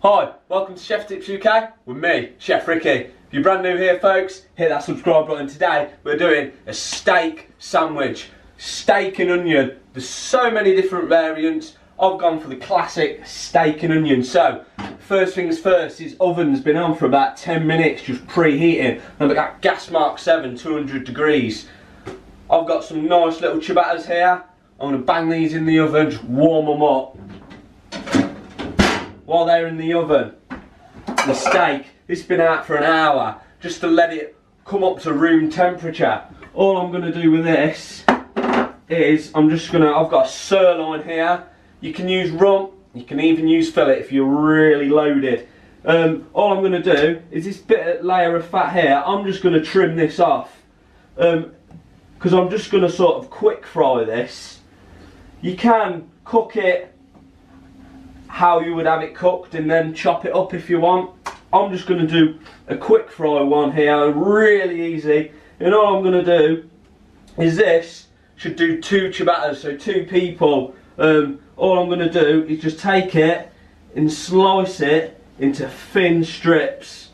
Hi, welcome to Chef Tips UK with me, Chef Ricky. If you're brand new here folks, hit that subscribe button. Today we're doing a steak sandwich. Steak and onion. There's so many different variants. I've gone for the classic steak and onion. So, first things first, his oven's been on for about 10 minutes, just preheating. And I've got gas mark 7, 200 degrees. I've got some nice little ciabattas here. I'm going to bang these in the oven, just warm them up. While they're in the oven, the steak, it's been out for an hour, just to let it come up to room temperature. All I'm going to do with this is, I've got a sirloin here. You can use rump, you can even use fillet if you're really loaded. All I'm going to do is this layer of fat here, I'm just going to trim this off. Because I'm just going to sort of quick fry this. You can cook it how you would have it cooked and then chop it up if you want. I'm just going to do a quick fry one here, really easy. And all I'm going to do is this should do 2 ciabattas, so 2 people. All I'm going to do is just take it and slice it into thin strips.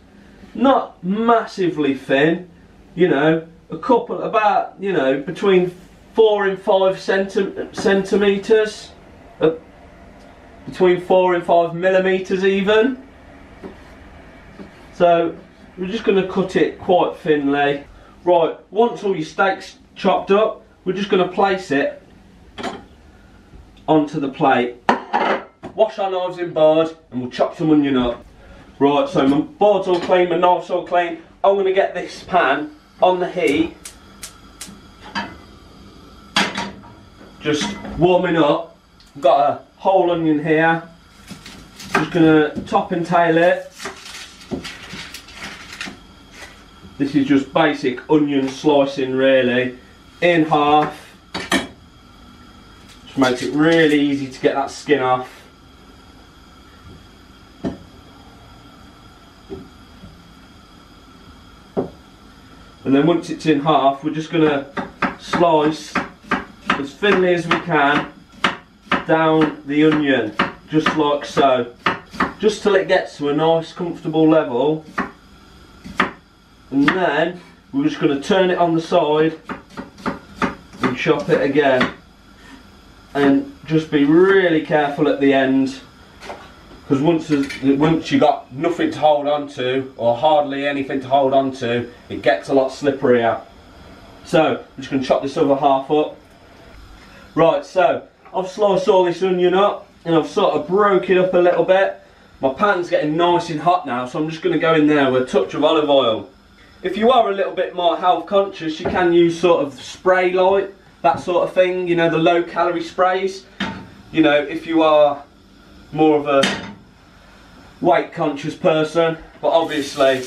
Not massively thin, you know, a couple, about, you know, between 4 and 5 centimetres. Between 4 and 5 millimetres even. So we're just going to cut it quite thinly. Right, once all your steak's chopped up, we're just going to place it onto the plate. Wash our knives in board and we'll chop some onion up. Right, so my board's all clean, my knife's all clean. I'm going to get this pan on the heat, just warming up. I've got a whole onion here. Just going to top and tail it. This is just basic onion slicing really, in half. Just makes it really easy to get that skin off. And then once it's in half, we're just going to slice as thinly as we can down the onion, just like so, just till it gets to a nice comfortable level. And then we're just going to turn it on the side and chop it again, and just be really careful at the end, because once you got nothing to hold on to, or hardly anything to hold on to, it gets a lot slipperier. So I'm just going to chop this other half up. Right, so I've sliced all this onion up and I've sort of broke it up a little bit. My pan's getting nice and hot now, so I'm just going to go in there with a touch of olive oil. If you are a little bit more health conscious, you can use sort of spray light, that sort of thing, you know, the low calorie sprays. You know, if you are more of a weight conscious person, but obviously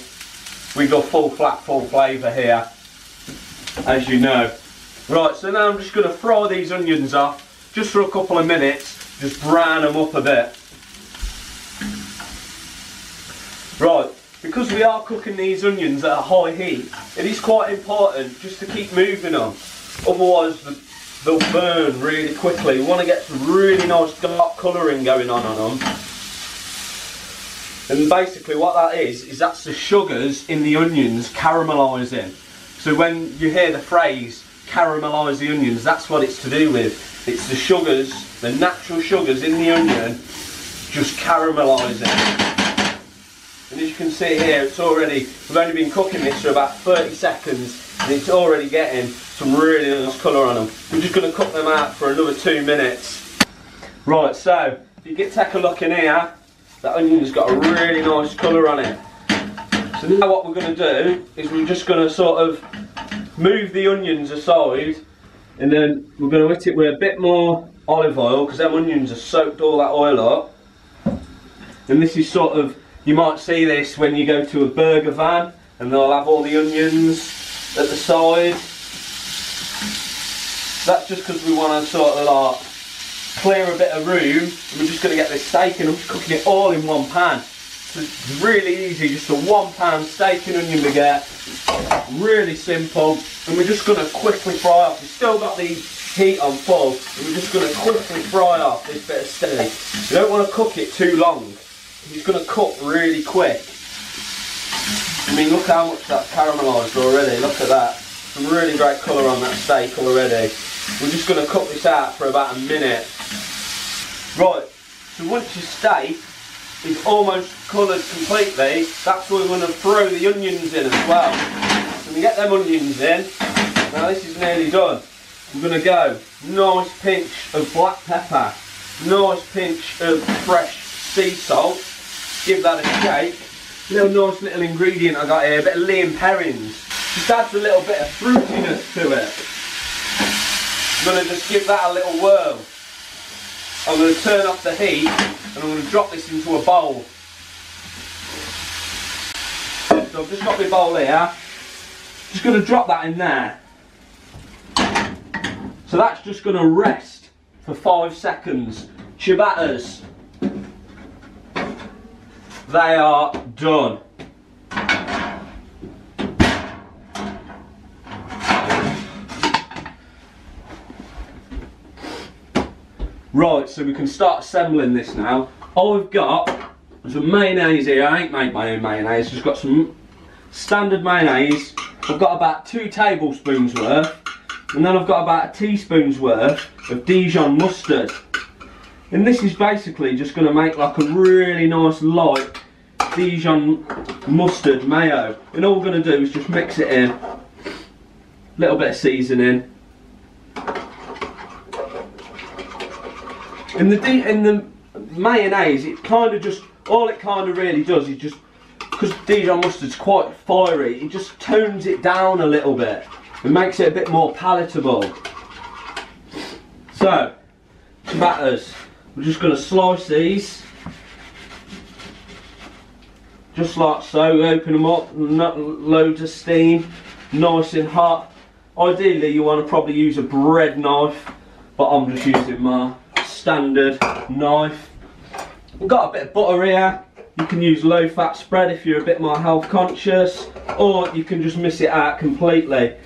we go full fat, full flavour here, as you know. Right, so now I'm just going to fry these onions off just for a couple of minutes, just brown them up a bit. Right, because we are cooking these onions at a high heat, it is quite important just to keep moving them, otherwise they'll burn really quickly. We want to get some really nice dark colouring going on them. And basically what that is that's the sugars in the onions caramelising. So when you hear the phrase caramelise the onions, that's what it's to do with. It's the sugars, the natural sugars in the onion, just caramelising. And as you can see here, it's already, we've only been cooking this for about 30 seconds and it's already getting some really nice colour on them. We're just going to cook them out for another 2 minutes. Right, so if you take a look in here, that onion's got a really nice colour on it. So now what we're going to do is we're just going to sort of move the onions aside, and then we're going to hit it with a bit more olive oil, because them onions have soaked all that oil up. And this is sort of, you might see this when you go to a burger van and they'll have all the onions at the side. That's just because we want to sort of like clear a bit of room, and we're just going to get this steak and I'm just cooking it all in one pan. So it's really easy, just a 1 pan steak and onion baguette, really simple, and we're just going to quickly fry off. We've still got the heat on full, and we're just going to quickly fry off this bit of steak. You don't want to cook it too long, it's going to cook really quick. I mean, look how much that's caramelised already. Look at that. Some really great colour on that steak already. We're just going to cook this out for about a minute. Right, so once your steak is almost coloured completely, that's where we're going to throw the onions in as well. So we get them onions in. Now this is nearly done. I'm going to go nice pinch of black pepper, nice pinch of fresh sea salt. Give that a shake. Nice little ingredient I got here, a bit of Liam Perrins. Just adds a little bit of fruitiness to it. I'm going to just give that a little whirl. I'm going to turn off the heat and I'm going to drop this into a bowl. So I've just got my bowl here. Just going to drop that in there. So that's just going to rest for 5 seconds. Ciabattas, they are done. Right, so we can start assembling this now. I've got some mayonnaise here. I ain't made my own mayonnaise. Just got some standard mayonnaise. I've got about 2 tablespoons worth, and then I've got about a teaspoon's worth of Dijon mustard. And this is basically just going to make like a really nice light Dijon mustard mayo. And all we're going to do is just mix it in. A little bit of seasoning. In the mayonnaise, it kind of just, all it kind of really does is just, because Dijon mustard's quite fiery, it just tones it down a little bit. It makes it a bit more palatable. So, ciabattas, we're just going to slice these. Just like so, open them up, loads of steam, nice and hot. Ideally you want to probably use a bread knife, but I'm just using my standard knife. I've got a bit of butter here. You can use low fat spread if you're a bit more health conscious, or you can just miss it out completely.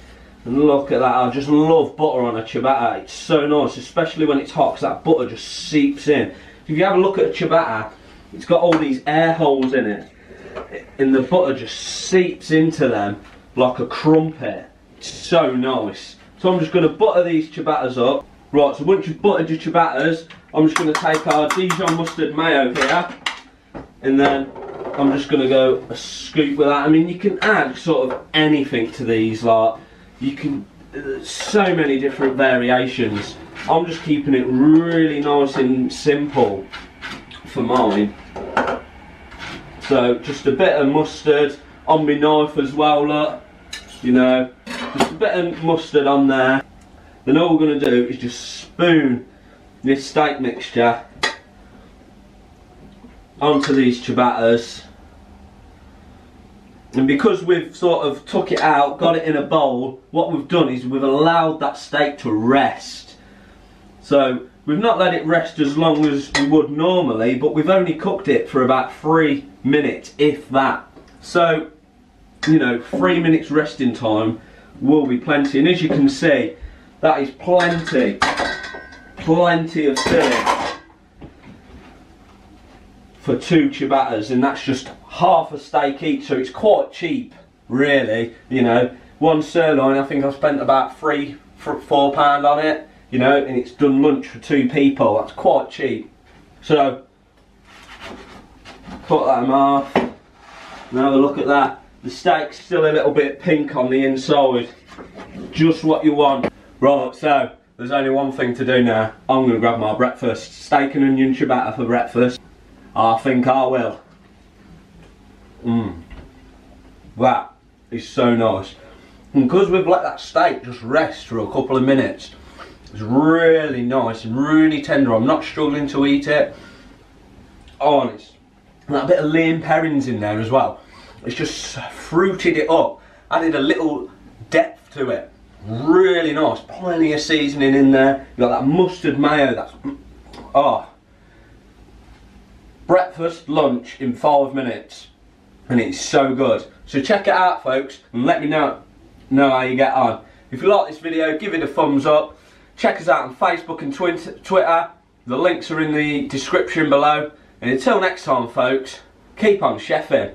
And look at that, I just love butter on a ciabatta. It's so nice, especially when it's hot, because that butter just seeps in. If you have a look at a ciabatta, it's got all these air holes in it, and the butter just seeps into them like a crumpet. It's so nice. So I'm just going to butter these ciabattas up. Right, so once you've buttered your ciabattas, I'm just going to take our Dijon mustard mayo here, and then I'm just going to go a scoop with that. I mean, you can add sort of anything to these, like, you can, so many different variations. I'm just keeping it really nice and simple for mine. So just a bit of mustard on my knife as well, look, you know, just a bit of mustard on there. Then all we're going to do is just spoon this steak mixture onto these ciabattas. And because we've sort of took it out, got it in a bowl, what we've done is we've allowed that steak to rest. So we've not let it rest as long as we would normally, but we've only cooked it for about 3 minutes, if that. So, you know, 3 minutes resting time will be plenty. And as you can see, that is plenty of filling for 2 ciabattas, and that's just half a steak each, so it's quite cheap, really. You know, one sirloin, I think I spent about £4 on it, you know, and it's done lunch for 2 people. That's quite cheap. So, cut that in half. Now have a look at that. The steak's still a little bit pink on the inside. Just what you want. Right, so there's only one thing to do now. I'm going to grab my breakfast. Steak and onion ciabatta for breakfast. I think I will. That is so nice. And because we've let that steak just rest for a couple of minutes, it's really nice and really tender. I'm not struggling to eat it. Oh, and it's that bit of Liam Perrins in there as well. It's just fruited it up, added a little depth to it. Really nice. Plenty of seasoning in there. You've got that mustard mayo. That's breakfast, lunch in 5 minutes, and it's so good. So check it out, folks, and let me know how you get on. If you like this video, give it a thumbs up. Check us out on Facebook and Twitter. The links are in the description below. And until next time folks, keep on chefing.